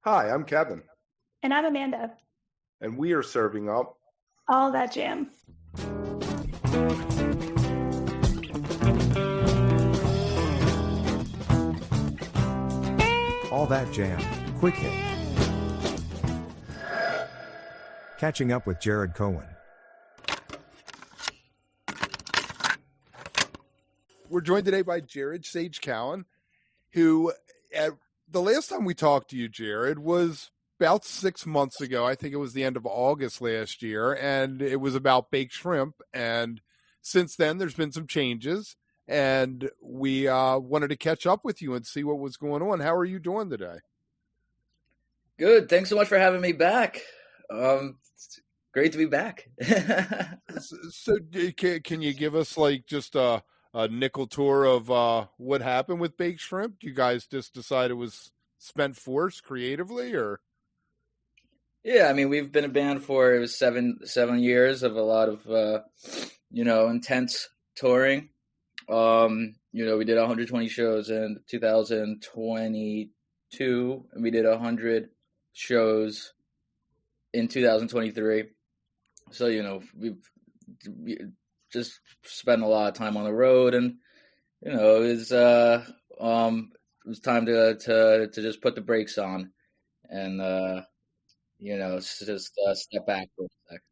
Hi, I'm Kevin, And I'm Amanda. and we are serving up All that jam. All That Jam, Quick Hit. Catching up with Jared Cowen. We're joined today by Jared Sage Cowen, who at the last time we talked to you, Jared, was about 6 months ago. I think it was the end of August last year, and it was about baked shrimp. And since then, there's been some changes, and we wanted to catch up with you and see what was going on. How are you doing today? Good. Thanks so much for having me back. It's great to be back. So, can you give us like just a nickel tour of what happened with baked shrimp? You guys just decided it was spent force creatively, or? Yeah, I mean, we've been a band for it was seven years of a lot of intense touring. We did 120 shows in 2022, and we did 100 shows in 2023. So we just spent a lot of time on the road, and it was time to just put the brakes on, and just step back for a sec.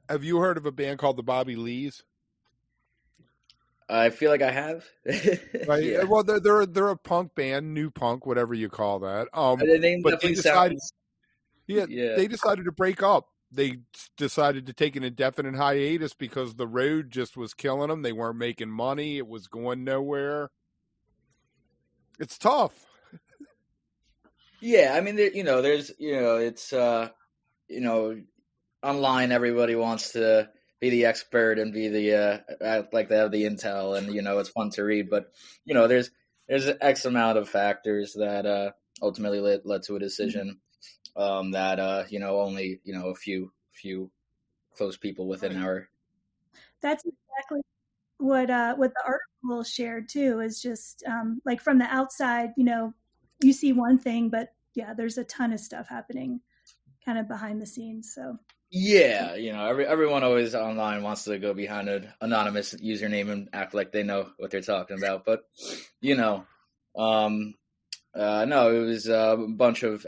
Have you heard of a band called the Bobby Lees? I feel like I have. Right. Yeah. Well, they're a punk band, new punk, whatever you call that. The name But definitely sounds. Yeah. they decided to break up. They decided to take an indefinite hiatus because the road just was killing them. They weren't making money. It was going nowhere. It's tough. Yeah, I mean, online everybody wants to be the expert and be the act like they have the intel, and it's fun to read, but there's X amount of factors that ultimately led to a decision that only a few close people within our. That's exactly what the article shared too. Is just like from the outside, you see one thing, but yeah, there's a ton of stuff happening, kind of behind the scenes. So. Yeah, everyone always online wants to go behind an anonymous username and act like they know what they're talking about, but no, it was a bunch of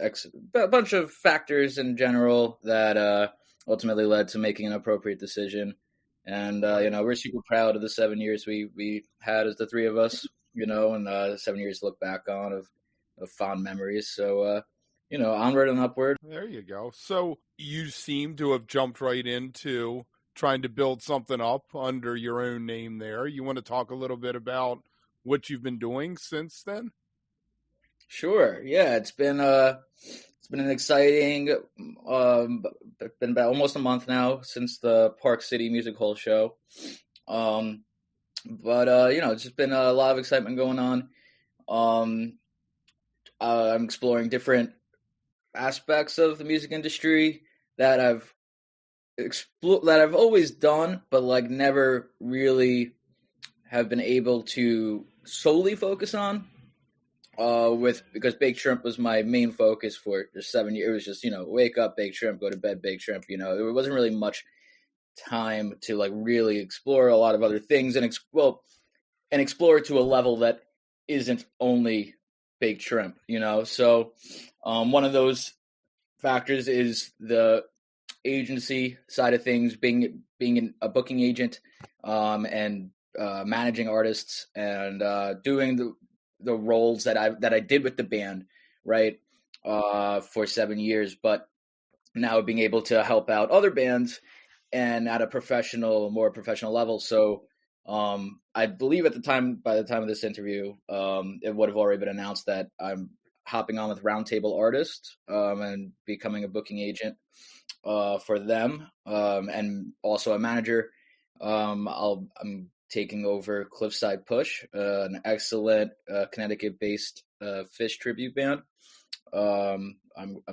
factors in general that ultimately led to making an appropriate decision, and we're super proud of the 7 years we had as the three of us, and 7 years to look back on of fond memories. So. Onward and upward. There you go. So you seem to have jumped right into trying to build something up under your own name there. You want to talk a little bit about what you've been doing since then? Sure. Yeah, it's been an exciting been about almost a month now since the Park City Music Hall show. But it's just been a lot of excitement going on. I'm exploring different aspects of the music industry that I've always done, but like never really have been able to solely focus on. Because baked shrimp was my main focus for just 7 years. It was just wake up, baked shrimp, go to bed, baked shrimp. There wasn't really much time to like really explore a lot of other things and explore to a level that isn't only baked shrimp. So. One of those factors is the agency side of things, being a booking agent, and managing artists and doing the roles that I did with the band, right, for 7 years, but now being able to help out other bands and at a more professional level. So I believe by the time of this interview, it would have already been announced that I'm hopping on with Roundtable Artists and becoming a booking agent for them, and also a manager. I'm taking over Cliffside Push, an excellent Connecticut-based Fish tribute band. I'm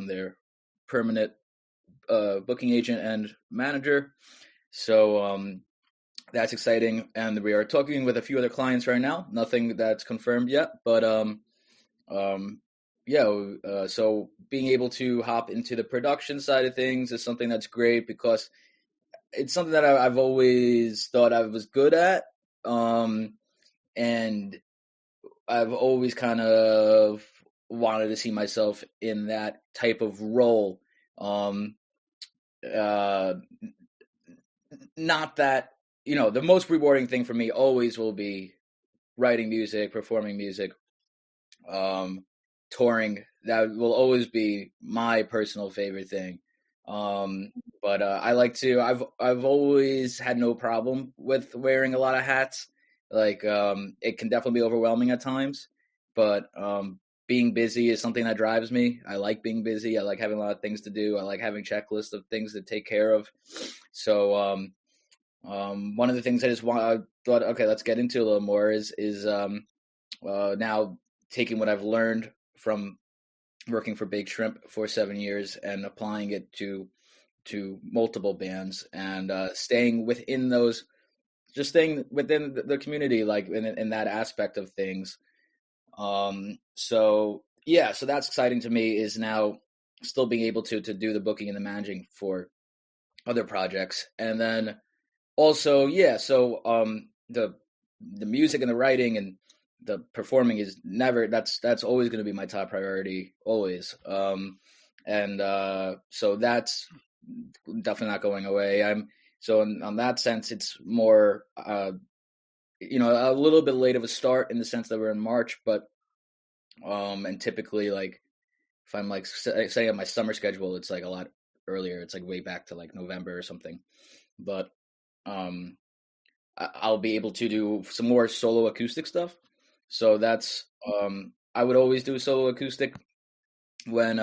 their permanent booking agent and manager, so that's exciting. And we are talking with a few other clients right now. Nothing that's confirmed yet, but so being able to hop into the production side of things is something that's great because it's something that I've always thought I was good at. And I've always kind of wanted to see myself in that type of role. Not that, the most rewarding thing for me always will be writing music, performing music, touring. That will always be my personal favorite thing. But I like to. I've always had no problem with wearing a lot of hats. Like it can definitely be overwhelming at times, but being busy is something that drives me. I like being busy. I like having a lot of things to do. I like having checklists of things to take care of. So one of the things I thought, okay, let's get into a little more is now taking what I've learned from working for Big Shrimp for 7 years and applying it to multiple bands and staying within the community, like in that aspect of things. So that's exciting to me, is now still being able to do the booking and the managing for other projects. And then also, the music and the writing and the performing is that's always going to be my top priority, always. So that's definitely not going away. So in that sense, it's more, a little bit late of a start in the sense that we're in March, but, and typically, like, if I'm like, say on my summer schedule, it's like a lot earlier. It's like way back to like November or something. But, I'll be able to do some more solo acoustic stuff. So that's, I would always do solo acoustic when,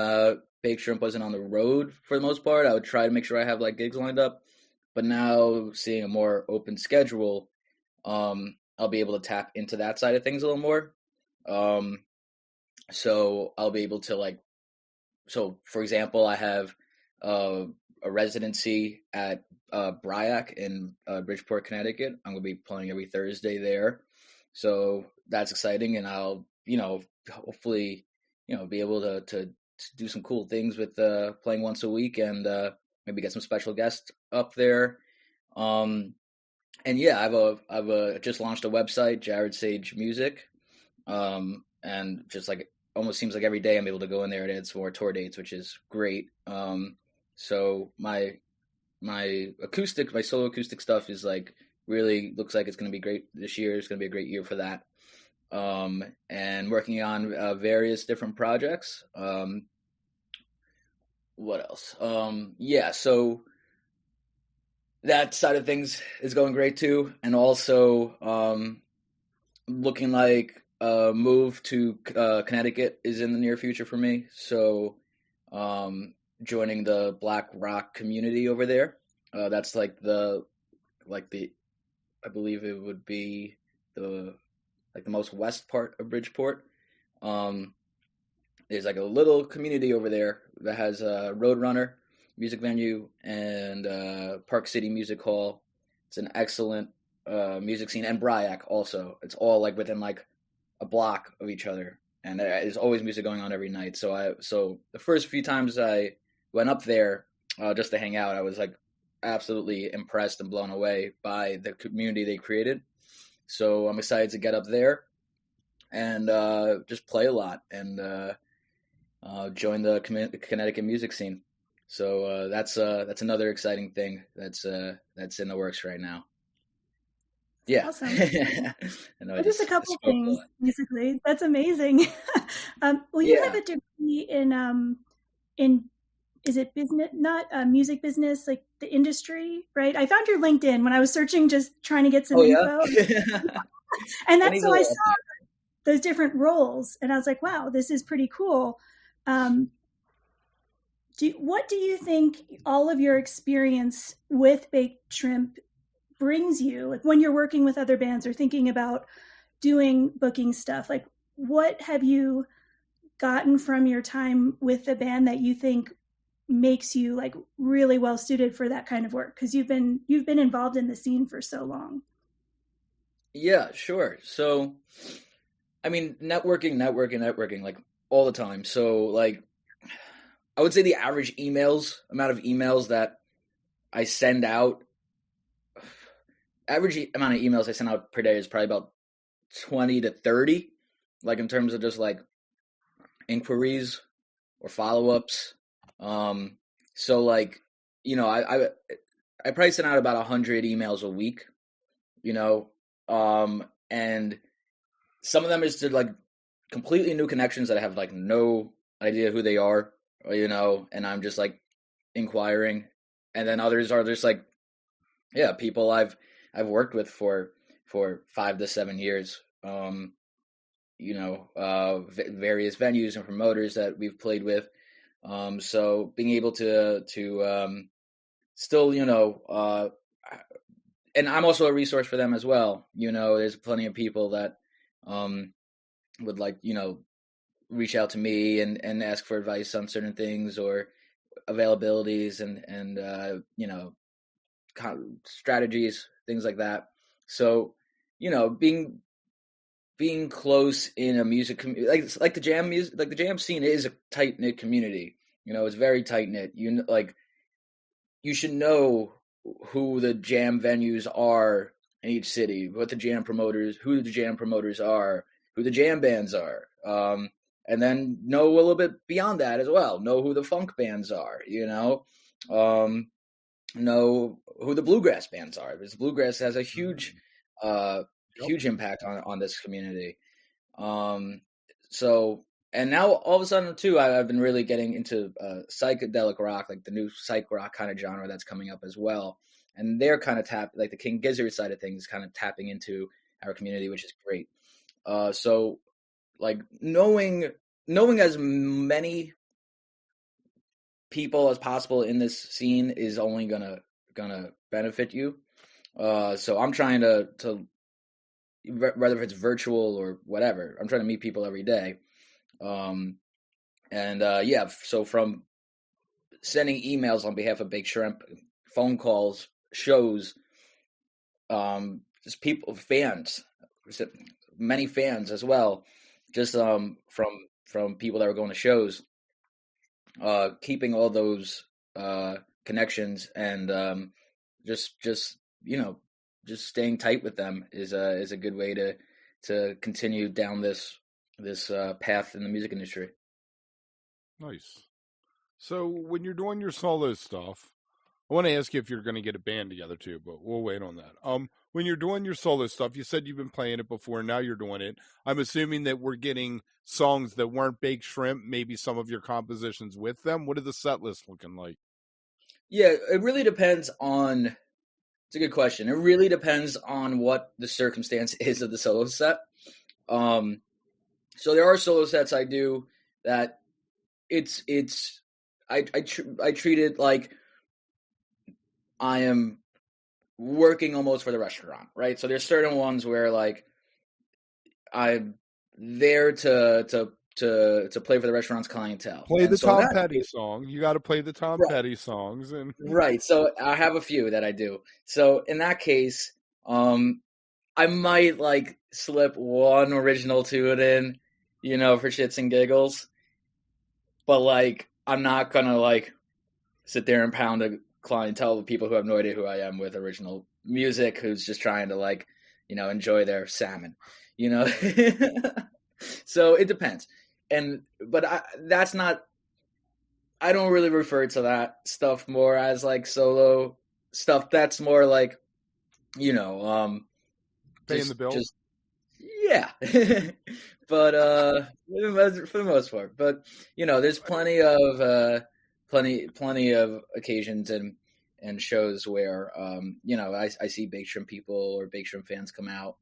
Baked Shrimp wasn't on the road for the most part. I would try to make sure I have like gigs lined up. But now seeing a more open schedule, I'll be able to tap into that side of things a little more. So I'll be able to for example, I have a residency at Bryac in Bridgeport, Connecticut. I'm going to be playing every Thursday there. So that's exciting. And I'll, hopefully, be able to do some cool things with playing once a week and maybe get some special guests up there. And I've just launched a website, Jared Sage Music. And just like almost seems like every day I'm able to go in there and add some more tour dates, which is great. So my solo acoustic stuff is like really looks like it's going to be great this year. It's going to be a great year for that. And working on various different projects. What else? So that side of things is going great too. And also looking like a move to Connecticut is in the near future for me. So joining the Black Rock community over there. That's like I believe it would be the most west part of Bridgeport. There's like a little community over there that has a Roadrunner music venue and Park City Music Hall. It's an excellent music scene, and Bryac also. It's all like within like a block of each other, and there's always music going on every night. So the first few times I went up there just to hang out, I was like absolutely impressed and blown away by the community they created. So I'm excited to get up there and just play a lot and join the Connecticut music scene. So that's another exciting thing that's in the works right now. Yeah. Awesome. Just a couple things, basically. That's amazing. You have a degree in is it business, not music business, like the industry, right? I found your LinkedIn when I was searching, just trying to get some info. And that's so I saw those different roles, and I was like, wow, this is pretty cool. What do you think all of your experience with Baked Shrimp brings you, like when you're working with other bands or thinking about doing booking stuff? Like, what have you gotten from your time with the band that you think makes you like really well suited for that kind of work? Because you've been involved in the scene for so long. Yeah, sure. So, I mean, networking. Like all the time. So like, I would say the average amount of emails that I send out, average amount of emails I send out per day is probably about 20 to 30, like in terms of just like inquiries or follow-ups. So like, I probably send out about 100 emails a week, and some of them is to like completely new connections that I have like no idea who they are, and I'm just like inquiring. And then others are just like, people I've worked with for 5 to 7 years, various venues and promoters that we've played with. So being able to still, and I'm also a resource for them as well. There's plenty of people that would like, reach out to me and ask for advice on certain things or availabilities and strategies, things like that. So, being close in a music community, like the jam music, like the jam scene is a tight knit community. It's very tight knit. You should know who the jam venues are in each city, who the jam promoters are, who the jam bands are, and then know a little bit beyond that as well. Know who the funk bands are, know who the bluegrass bands are, because bluegrass has a huge impact on this community. So, and now all of a sudden too, I've been really getting into psychedelic rock, like the new psych rock kind of genre that's coming up as well. And they're kind of like the King Gizzard side of things, kind of tapping into our community, which is great. So like knowing as many people as possible in this scene is only gonna benefit you. So I'm trying to whether if it's virtual or whatever, I'm trying to meet people every day. So from sending emails on behalf of Big Shrimp, phone calls, shows, just many fans as well, just from people that were going to shows, keeping all those connections and just staying tight with them is a good way to continue down this path in the music industry. Nice. So when you're doing your solo stuff, I want to ask you if you're going to get a band together too, but we'll wait on that. When you're doing your solo stuff, you said you've been playing it before, and now you're doing it. I'm assuming that we're getting songs that weren't Baked Shrimp, maybe some of your compositions with them. What are the set lists looking like? Yeah, it really depends on. It's a good question. It really depends on what the circumstance is of the solo set. So there are solo sets I do that I treat it like I am working almost for the restaurant, right? So there's certain ones where like I'm there to play for the restaurant's clientele. Play the Tom Petty song. You got to play the Tom Petty songs, and right. So I have a few that I do. So in that case, I might like slip one original tune in, for shits and giggles. But like, I'm not gonna like sit there and pound a clientele of people who have no idea who I am with original music, who's just trying to like, enjoy their salmon, So it depends. But I don't really refer to that stuff more as like solo stuff. That's more like, paying the bill. Yeah. But for the most part, but there's plenty of occasions and shows where I see Big Shrimp people or Big Shrimp fans come out,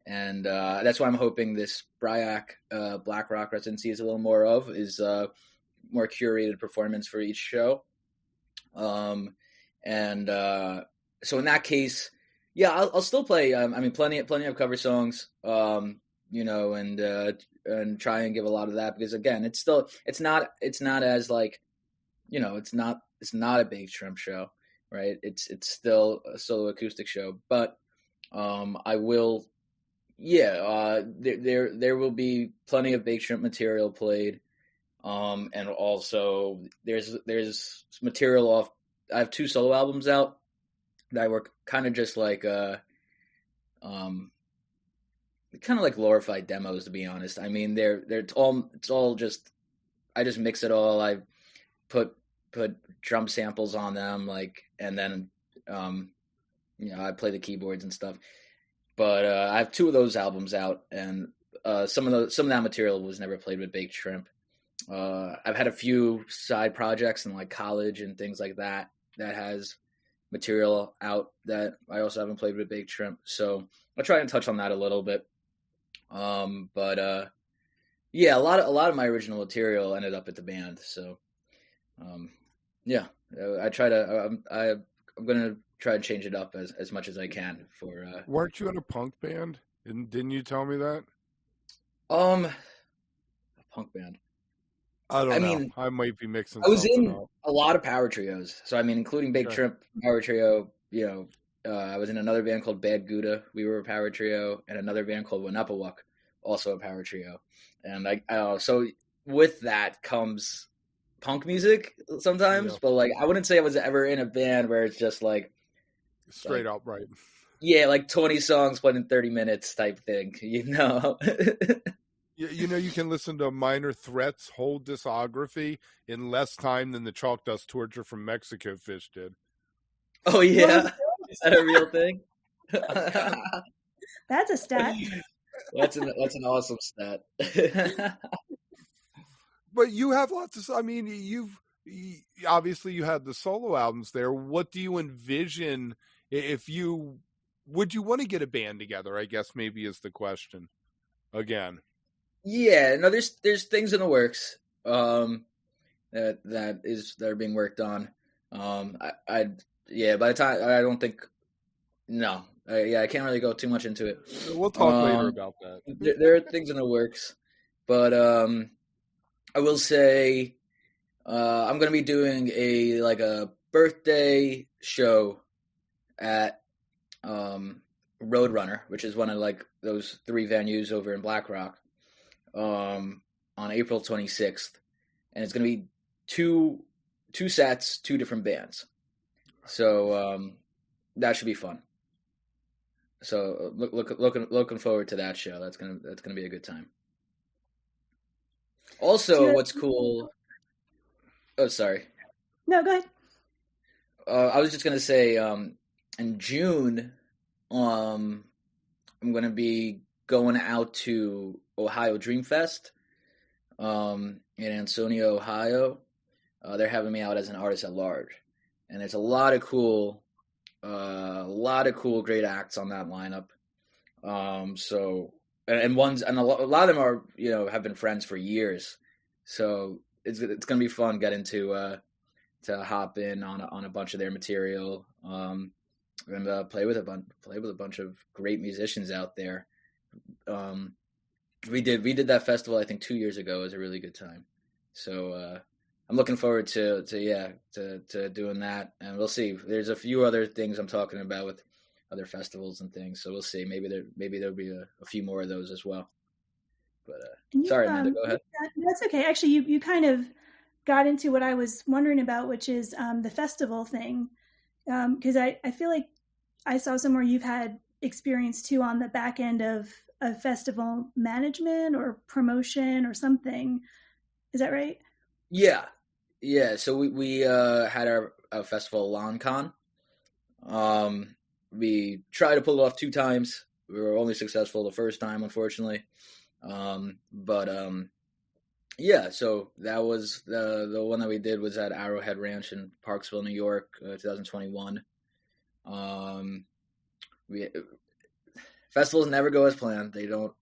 and that's why I'm hoping this Bryac Black Rock residency is a little more more curated performance for each show, so in that case, yeah, I'll still play. Plenty of cover songs. And try and give a lot of that, because again, it's not as like, it's not a Big Shrimp show, right? It's still a solo acoustic show, but I will, Yeah, there will be plenty of Baked Shrimp material played. And also there's material off. I have 2 solo albums out that were kind of just like um kind of like glorified demos, to be honest. I mean, it's all just, I just mix it all. I put drum samples on them, like, and then I play the keyboards and stuff. But I have 2 of those albums out, and some of that material was never played with Baked Shrimp. I've had a few side projects in like college and things like that has material out that I also haven't played with Baked Shrimp. So I'll try and touch on that a little bit. But yeah, a lot of my original material ended up at the band. So yeah, I try to. I'm gonna try to change it up as much as I can for. Weren't you in a punk band? Didn't you tell me that? A punk band. I don't know. I might be mixing. I was in up. a lot of power trios, so I mean, including Baked Shrimp power trio. I was in another band called Bad Gouda. We were a power trio, and another band called Winupawuk, also a power trio. And so with that comes punk music sometimes, but like I wouldn't say I was ever in a band where it's just like straight up, right? Yeah, like 20 songs played in 30 minutes type thing, You can listen to Minor Threat's whole discography in less time than the Chalk Dust Torture from Mexico Fish did. Oh, yeah? Is that a real thing? That's a stat. That's an awesome stat. But you have lots of, I mean, obviously you had the solo albums there. What do you envision would you want to get a band together, I guess maybe is the question again. Yeah, no, there's things in the works that are being worked on. By the time I don't think I can't really go too much into it. We'll talk later about that. There are things in the works, but I will say I'm going to be doing a birthday show at Roadrunner, which is one of like those 3 venues over in Black Rock. On April 26th, and it's going to be two sets, 2 different bands. So that should be fun. So looking forward to that show. That's gonna be a good time. Also, what's cool? Oh, sorry. No, go ahead. I was just gonna say, in June, I'm gonna be going out to Ohio Dream Fest in Ansonia, Ohio. They're having me out as an artist at large, and there's a lot of cool, great acts on that lineup. A lot of them are have been friends for years, so it's gonna be fun getting to hop in on a bunch of their material and play with a bunch of great musicians out there. We did that festival I think 2 years ago. It was a really good time. So I'm looking forward to doing that, and we'll see. There's a few other things I'm talking about with other festivals and things, so we'll see. Maybe there'll be a few more of those as well. But sorry, Amanda, go ahead. That's okay. Actually, you kind of got into what I was wondering about, which is the festival thing, because I feel like I saw somewhere you've had experience too on the back end of festival management or promotion or something. Is that right? Yeah. So we had our festival LonCon. We tried to pull it off 2 times. We were only successful the first time, unfortunately. So that was the one that we did was at Arrowhead Ranch in Parksville, New York, 2021. Festivals never go as planned. They don't.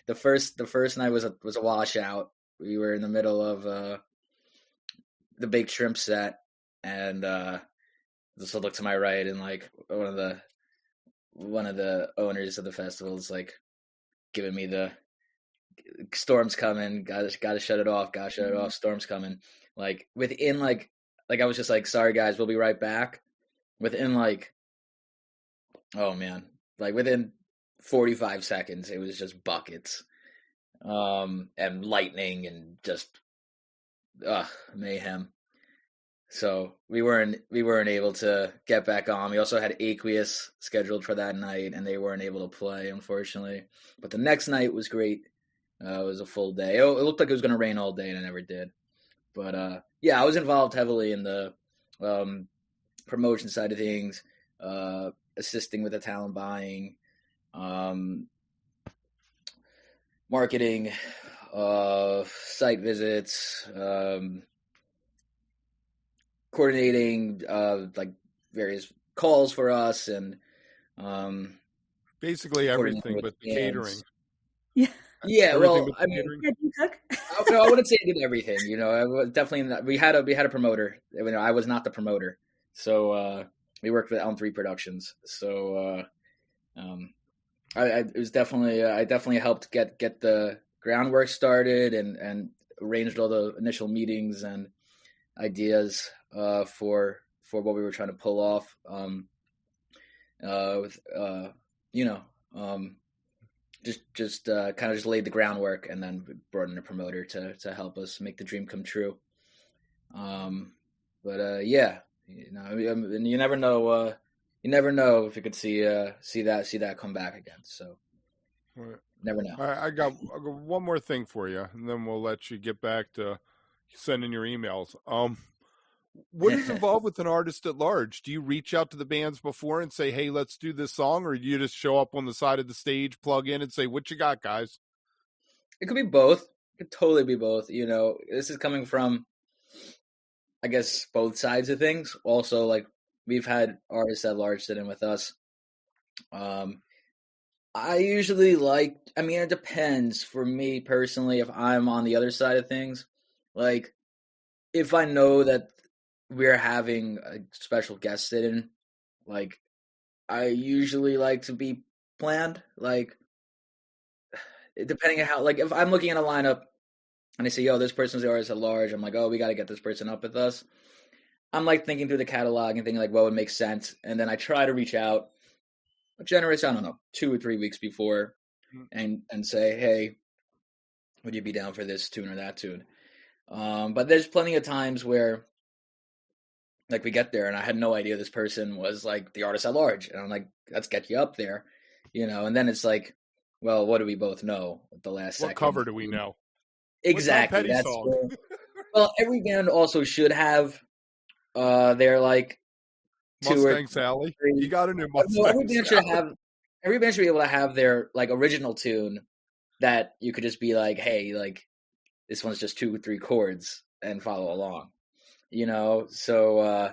The first night was a washout. We were in the middle of the Baked Shrimp set, and just look to my right, and like one of the owners of the festival is like giving me the storm's coming. Gotta shut it off. Gotta shut it off. Storm's coming. Like within like I was just like, sorry guys, we'll be right back. Within like, oh man, like within 45 seconds, it was just buckets, and lightning and just mayhem. So we weren't able to get back on. We also had Aqueous scheduled for that night, and they weren't able to play, unfortunately. But the next night was great. It was a full day. It looked like it was going to rain all day, and it never did. But yeah, I was involved heavily in the promotion side of things, assisting with the talent buying, marketing, site visits, coordinating like various calls for us, and basically everything but the catering. Yeah. Yeah, Everything well, I mean, I I wouldn't say I did everything. I was definitely not, we had a promoter. I was not the promoter, so we worked with Elm 3 Productions. So it was definitely I definitely helped get the groundwork started and arranged all the initial meetings and ideas for what we were trying to pull off. With just kind of just laid the groundwork, and then brought in a promoter to help us make the dream come true. Yeah, and you never know. You never know if you could see that come back again. So Right. Never know. All right, I got one more thing for you, and then we'll let you get back to sending your emails. What is involved with an artist at large? Do you reach out to the bands before and say, hey, let's do this song? Or do you just show up on the side of the stage, plug in, and say, what you got, guys? It could be both. It could totally be both. This is coming from, I guess, both sides of things. Also, like, we've had artists at large sit in with us. I usually it depends for me personally if I'm on the other side of things. Like, if I know that we're having a special guest sit in, like, I usually like to be planned. Like, depending on how, like, if I'm looking at a lineup and I say, yo, this person's the artist at large, I'm like, oh, we got to get this person up with us. I'm like thinking through the catalog and thinking like what would make sense. And then I try to reach out a generous, I don't know, 2 or 3 weeks before and say, hey, would you be down for this tune or that tune? But there's plenty of times where, like, we get there and I had no idea this person was like the artist at large. And I'm like, let's get you up there, And then it's like, well, what do we both know at the last second? What cover do we know? Exactly. That's well, every band also should have their like Mustang Sally. You got a new Mustang. Well, every band should be able to have their like original tune that you could just be like, hey, like, this one's just 2 or 3 chords and follow along. So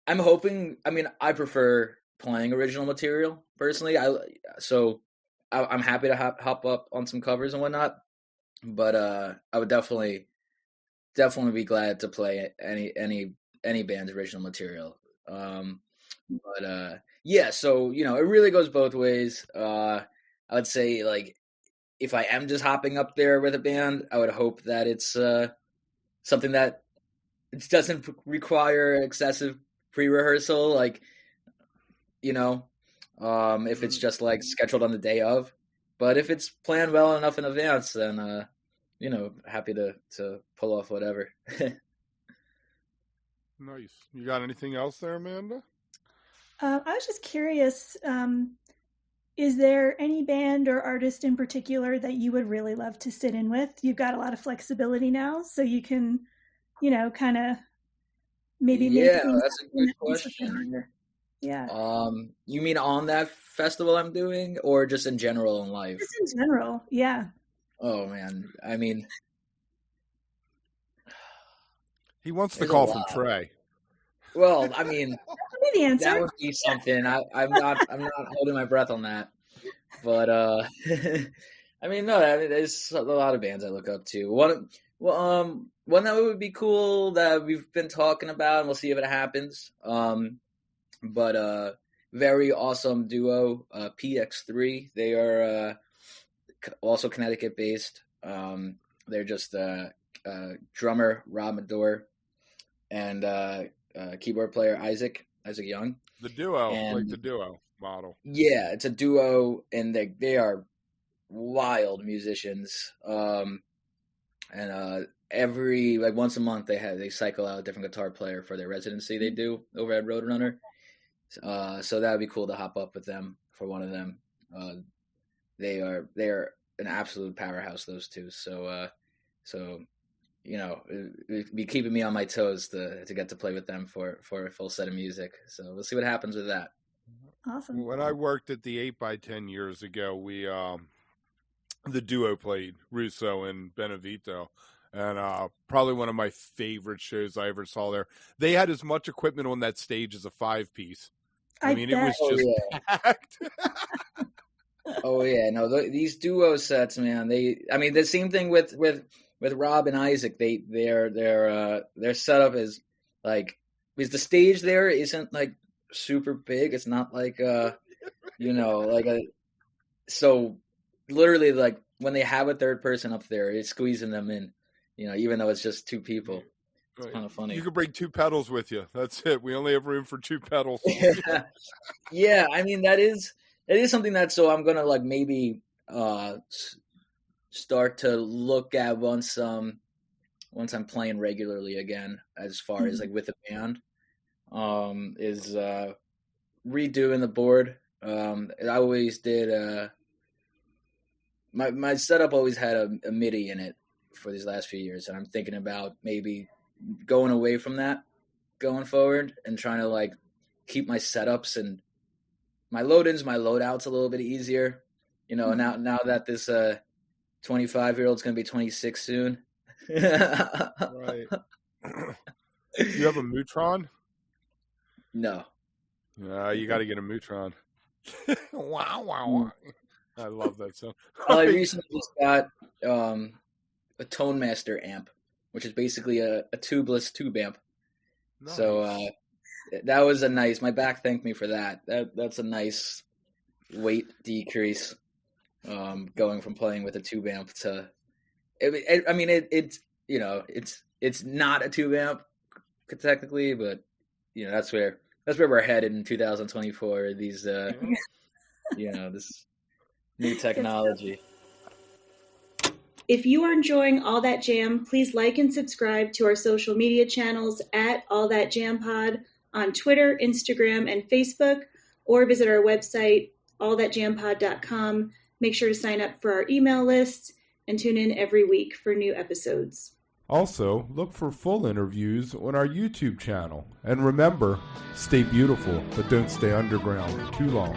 I'm hoping. I mean, I prefer playing original material personally. I'm happy to hop up on some covers and whatnot, but I would definitely be glad to play any band's original material. Yeah. So it really goes both ways. I would say, like, if I am just hopping up there with a band, I would hope that it's something that it doesn't require excessive pre-rehearsal, like, if it's just like scheduled on the day of. But if it's planned well enough in advance, then happy to pull off whatever. Nice. You got anything else there, Amanda? I was just curious, is there any band or artist in particular that you would really love to sit in with? You've got a lot of flexibility now, so you can, kind of maybe make things. That's a good question. Yeah. You mean on that festival I'm doing, or just in general in life? Just in general, yeah. Oh man, I mean, he wants the call from Trey. Well, I mean, that would be the answer. That would be something. I'm not holding my breath on that, but I mean, no, there's a lot of bands I look up to. One that would be cool that we've been talking about, and we'll see if it happens. But very awesome duo, PX3. They are also Connecticut based. They're just drummer Rob Madore and keyboard player Isaac Young. The duo, like the duo. model. Yeah, it's a duo, and they are wild musicians. And every like once a month they cycle out a different guitar player for their residency they do over at Roadrunner. So that would be cool to hop up with them for one of them. They are an absolute powerhouse, those two. So it'd be keeping me on my toes to get to play with them for a full set of music. So we'll see what happens with that. Awesome. When I worked at the 8x10 years ago, we the duo played, Russo and Benevito, and probably one of my favorite shows I ever saw there. They had as much equipment on that stage as a 5-piece. I mean, bet. it was just packed. Oh yeah, no, these duo sets, man. The same thing with Rob and Isaac. Their setup is like, because the stage there isn't like super big. It's not like so literally like when they have a third person up there, it's squeezing them in. Even though it's just two people. It's kind of funny. You could bring 2 pedals with you. That's it. We only have room for 2 pedals. Yeah, I mean that is something that I'm gonna like maybe start to look at once I'm playing regularly again, as far as like with a band, is redoing the board. I always did. My setup always had a MIDI in it for these last few years, and I'm thinking about maybe going away from that going forward and trying to like keep my setups and my load-ins, my load-outs a little bit easier. Now that this 25-year-old's going to be 26 soon. Right. You have a Mutron? No. You got to get a Mutron. Wow. I love that song. Well, I recently just got a Tone Master amp, which is basically a tubeless tube amp. Nice. So that was my back thanked me for that. That's a nice weight decrease, going from playing with a tube amp to, it's not a tube amp technically, but that's where we're headed in 2024. These this new technology. If you are enjoying All That Jam, please like and subscribe to our social media channels at All That Jam Pod on Twitter, Instagram, and Facebook, or visit our website, allthatjampod.com. Make sure to sign up for our email list and tune in every week for new episodes. Also, look for full interviews on our YouTube channel. And remember, stay beautiful, but don't stay underground too long.